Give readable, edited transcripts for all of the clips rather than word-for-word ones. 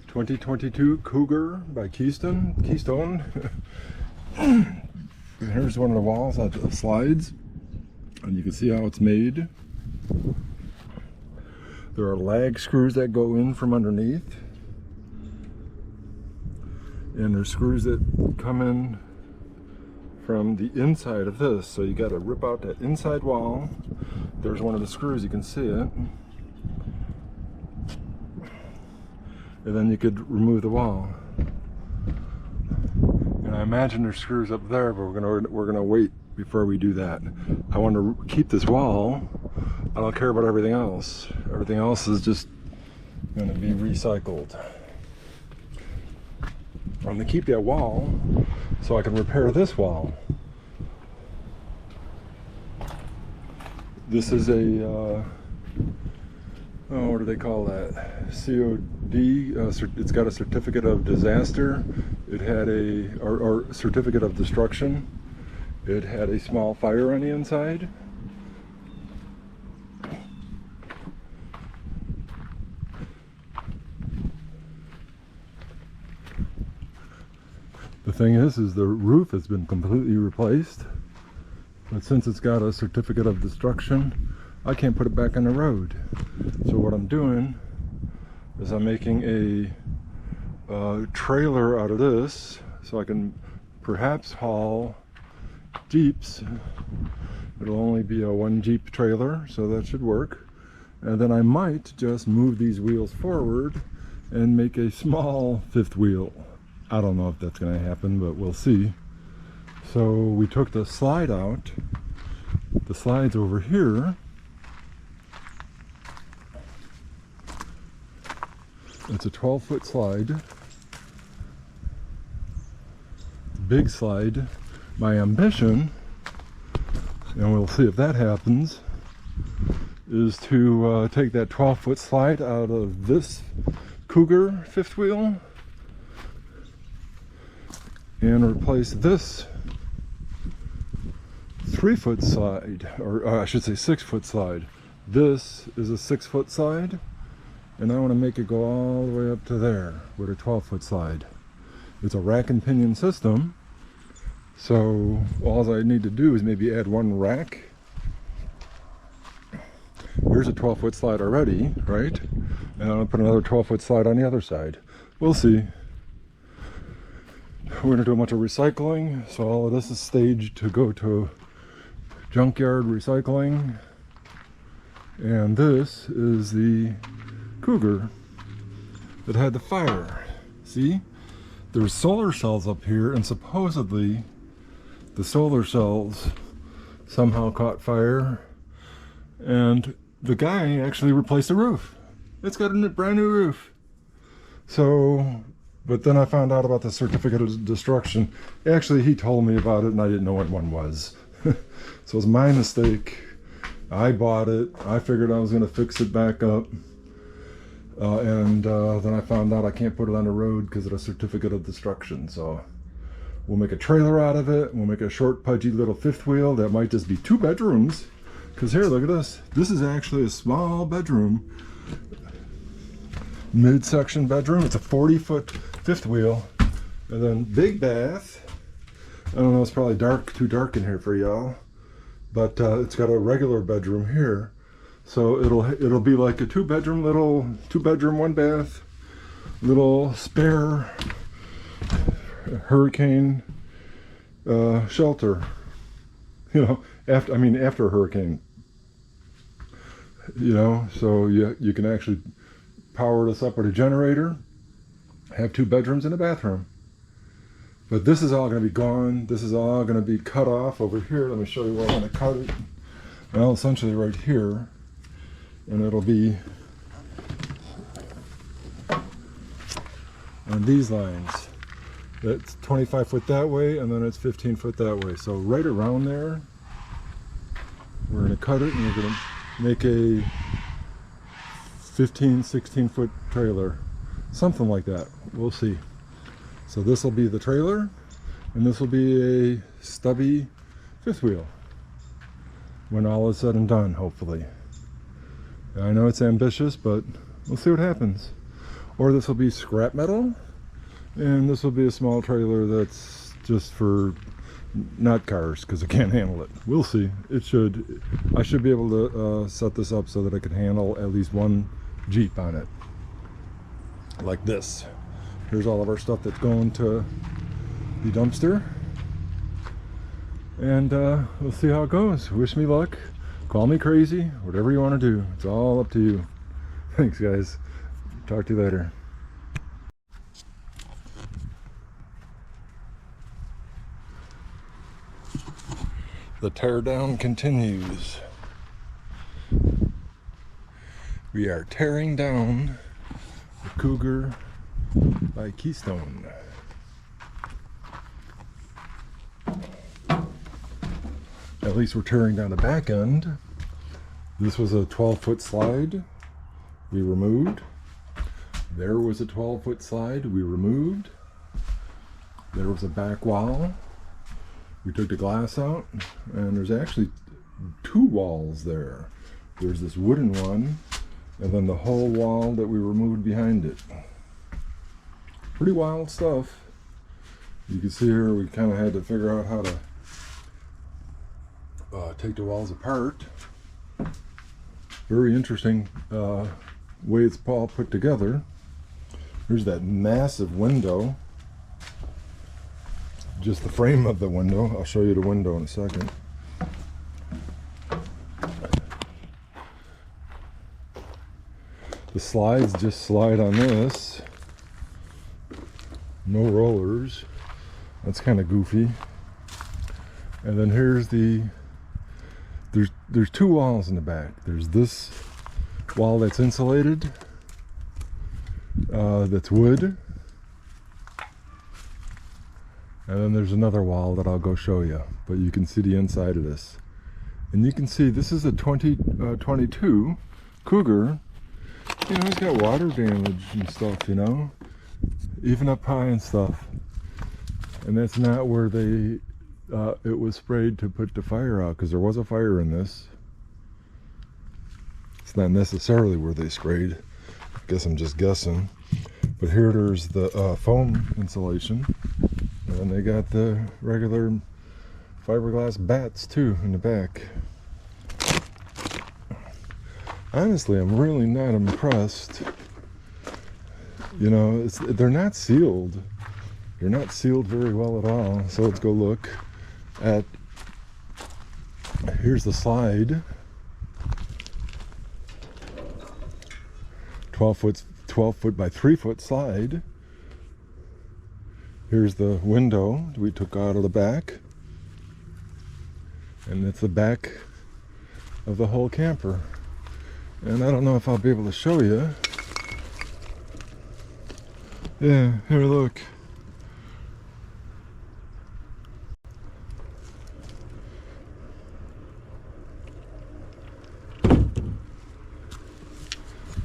2022 Cougar by Keystone. Here's one of the walls that slides, and you can see how it's made. There are lag screws that go in from underneath, and there's screws that come in from the inside of this. So you got to rip out that inside wall. There's one of the screws, you can see it. And then you could remove the wall. And I imagine there's screws up there, but we're gonna wait before we do that. I want to keep this wall. I don't care about everything else. Everything else is just going to be recycled. I'm going to keep that wall so I can repair this wall. This is a what do they call that? COD. It's got a certificate of disaster. It had or certificate of destruction. It had a small fire on the inside. The thing is the roof has been completely replaced, but since it's got a certificate of destruction, I can't put it back on the road. So what I'm doing is I'm making a trailer out of this, so I can perhaps haul Jeeps. It'll only be a 1 Jeep trailer, so that should work. And then I might just move these wheels forward and make a small 5th wheel. I don't know if that's going to happen, but we'll see. So we took the slide out. The slide's over here. It's a 12-foot slide. Big slide. My ambition, and we'll see if that happens, is to take that 12-foot slide out of this Cougar 5th wheel and replace this 3-foot slide, or I should say 6-foot slide. This is a 6-foot slide, and I want to make it go all the way up to there with a 12-foot slide. It's a rack and pinion system, so all I need to do is maybe add 1 rack. Here's a 12-foot slide already, right? And I'm going to put another 12-foot slide on the other side. We'll see. We're going to do a bunch of recycling, so all of this is staged to go to junkyard recycling. And this is the Cougar that had the fire. See? There's solar cells up here, and supposedly the solar cells somehow caught fire, and the guy actually replaced the roof. It's got a brand new roof. So, but then I found out about the certificate of destruction. Actually, he told me about it and I didn't know what one was. So it was my mistake. I bought it. I figured I was going to fix it back up. And then I found out I can't put it on the road because of the certificate of destruction. So we'll make a trailer out of it. We'll make a short, pudgy little 5th wheel that might just be 2 bedrooms. Because here, look at this. This is actually a small bedroom. Midsection bedroom. It's a 40-foot 5th wheel. And then big bath. I don't know, it's probably too dark in here for y'all. But it's got a regular bedroom here. So it'll be like a 2-bedroom, 1 bath, little spare hurricane shelter. You know, after a hurricane. You know, so you can actually power this up with a generator, have 2 bedrooms and a bathroom. But this is all going to be gone. This is all going to be cut off over here. Let me show you where I'm going to cut it. Well, essentially right here. And it'll be on these lines. That's 25 foot that way, and then it's 15 foot that way. So right around there, we're going to cut it, and we're going to make a 15, 16 foot trailer. Something like that. We'll see. So this will be the trailer, and this will be a stubby 5th wheel when all is said and done, hopefully. I know it's ambitious, but we'll see what happens. or this will be scrap metal, and this will be a small trailer that's just for not cars because it can't handle it. We'll see. I should be able to set this up so that I can handle at least one Jeep on it, like this. Here's all of our stuff that's going to the dumpster, and we'll see how it goes. Wish me luck, call me crazy, whatever you want to do. It's all up to you. Thanks guys, talk to you later. The teardown continues. We are tearing down the Cougar by Keystone. At least we're tearing down the back end. This was a 12-foot slide we removed. There was a 12-foot slide we removed. There was a back wall. We took the glass out, and there's actually 2 walls there. There's this wooden one, and then the whole wall that we removed behind it. Pretty wild stuff. You can see here we kind of had to figure out how to take the walls apart. Very interesting way it's all put together. Here's that massive window. Just the frame of the window. I'll show you the window in a second. The slides just slide on this. No rollers. That's kind of goofy. And then here's there's 2 walls in the back. There's this wall that's insulated, that's wood. And then there's another wall that I'll go show you, but you can see the inside of this. And you can see this is a 2022 Cougar. You know, it's got water damage and stuff, you know, even up high and stuff. And that's not where it was sprayed to put the fire out, because there was a fire in this. It's not necessarily where they sprayed. I guess I'm just guessing. But here there's the foam insulation. And they got the regular fiberglass bats too in the back. Honestly, I'm really not impressed. You know, they're not sealed. They're not sealed very well at all. So let's go look at, here's the slide. 12 foot by 3 foot slide. Here's the window we took out of the back, and it's the back of the whole camper. And I don't know if I'll be able to show you. Yeah, here, look.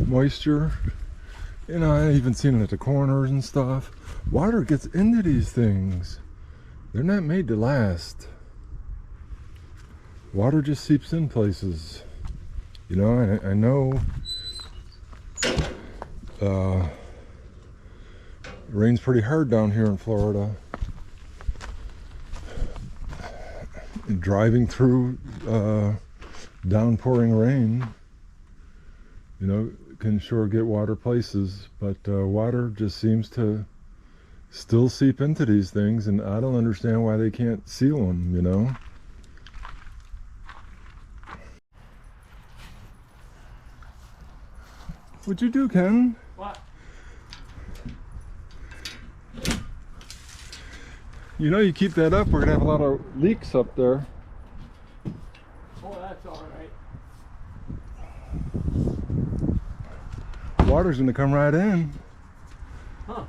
Moisture. You know, I even seen it at the corners and stuff. Water gets into these things. They're not made to last. Water just seeps in places. You know, I know it rains pretty hard down here in Florida. And driving through downpouring rain, you know, can sure get water places, but water just seems to still seep into these things, and I don't understand why they can't seal them, you know. What'd you do, Ken? What? You know, you keep that up, we're gonna have a lot of leaks up there. Oh, that's all right. Water's gonna come right in. Huh.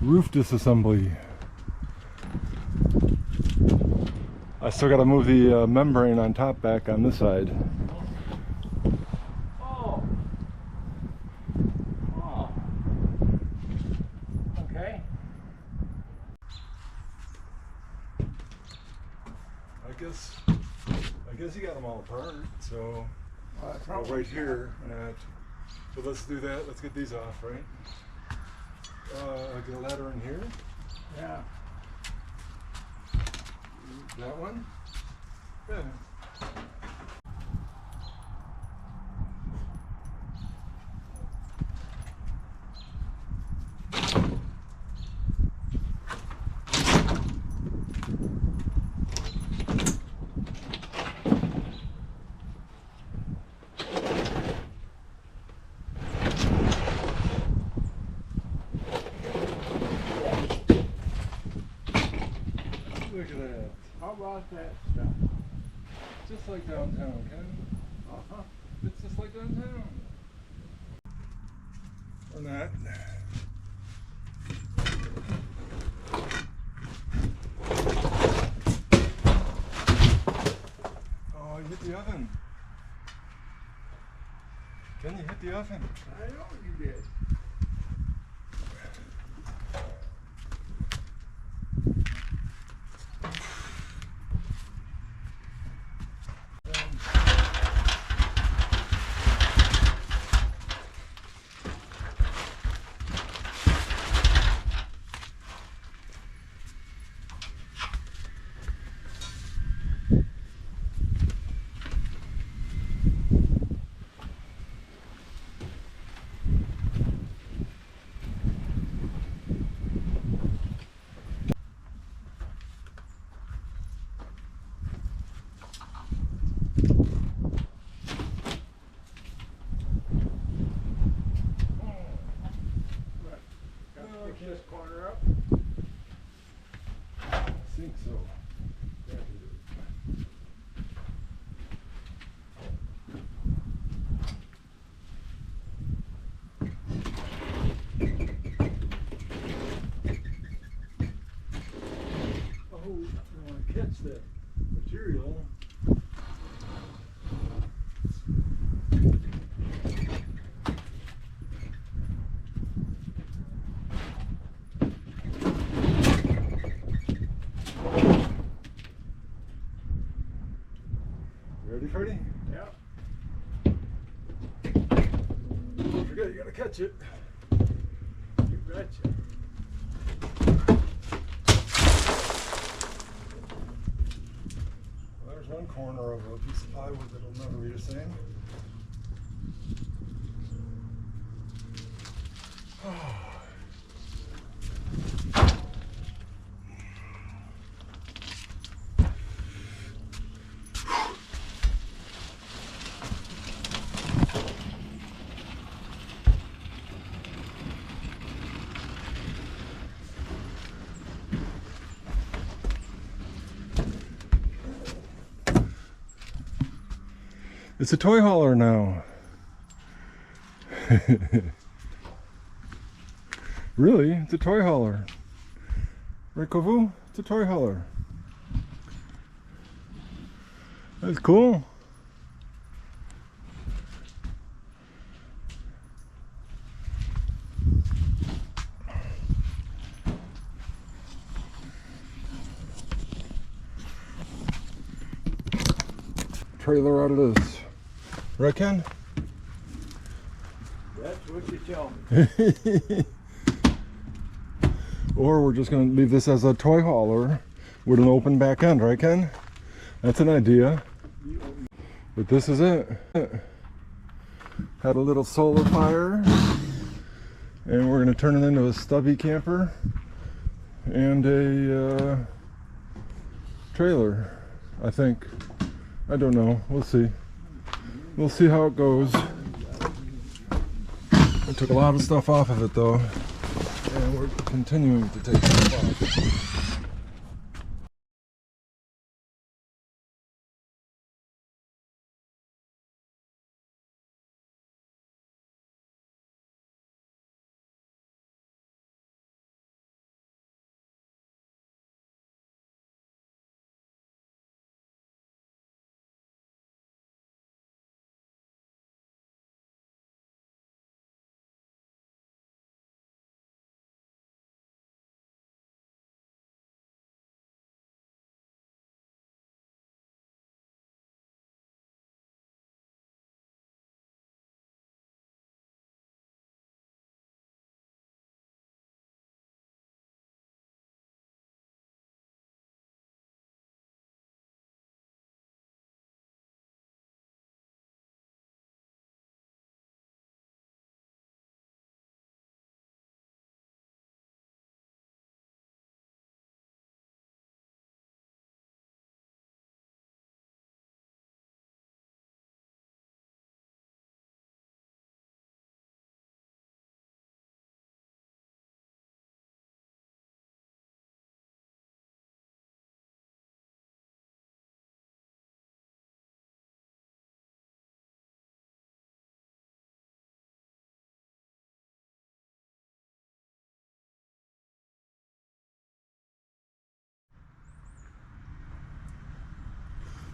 Roof disassembly. I still gotta move the membrane on top back on this side. Oh. Oh. Okay. I guess you got them all apart, so Go right here. So let's do that. Let's get these off, right? Get a ladder in here. Yeah. That one? Yeah. Look at that. How about that stuff? Just like downtown, Ken. Uh-huh. It's just like downtown. Or not. Oh, you hit the oven. Can you hit the oven? I know you did. Push this corner up. I think so. Oh, you want to catch that material. Ready, Freddie? Yeah. Don't forget, you gotta catch it. You betcha. Well, there's one corner of a piece of plywood that'll never be the same. It's a toy hauler now. Really, it's a toy hauler. Right, Kovu? It's a toy hauler. That's cool. Trailer out of this. Right, Ken? That's what you tell me. Or we're just going to leave this as a toy hauler with an open back end, right, Ken? That's an idea. But this is it. Had a little solar fire, and we're going to turn it into a stubby camper and a trailer, I think. I don't know. We'll see. We'll see how it goes. I took a lot of stuff off of it, though, and we're continuing to take stuff off.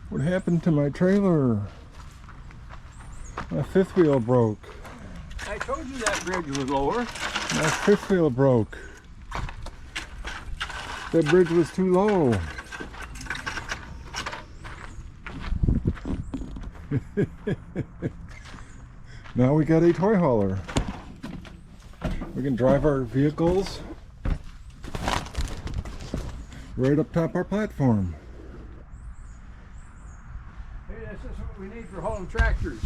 What happened to my trailer? My fifth wheel broke. I told you that bridge was lower. My fifth wheel broke. That bridge was too low. Now we got a toy hauler. We can drive our vehicles right up top our platform. Hey, this is what we need for hauling tractors.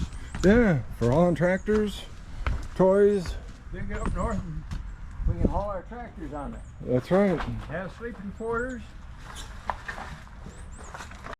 Yeah, for hauling tractors, toys. Big up north, we can haul our tractors on it. That's right. Have sleeping quarters.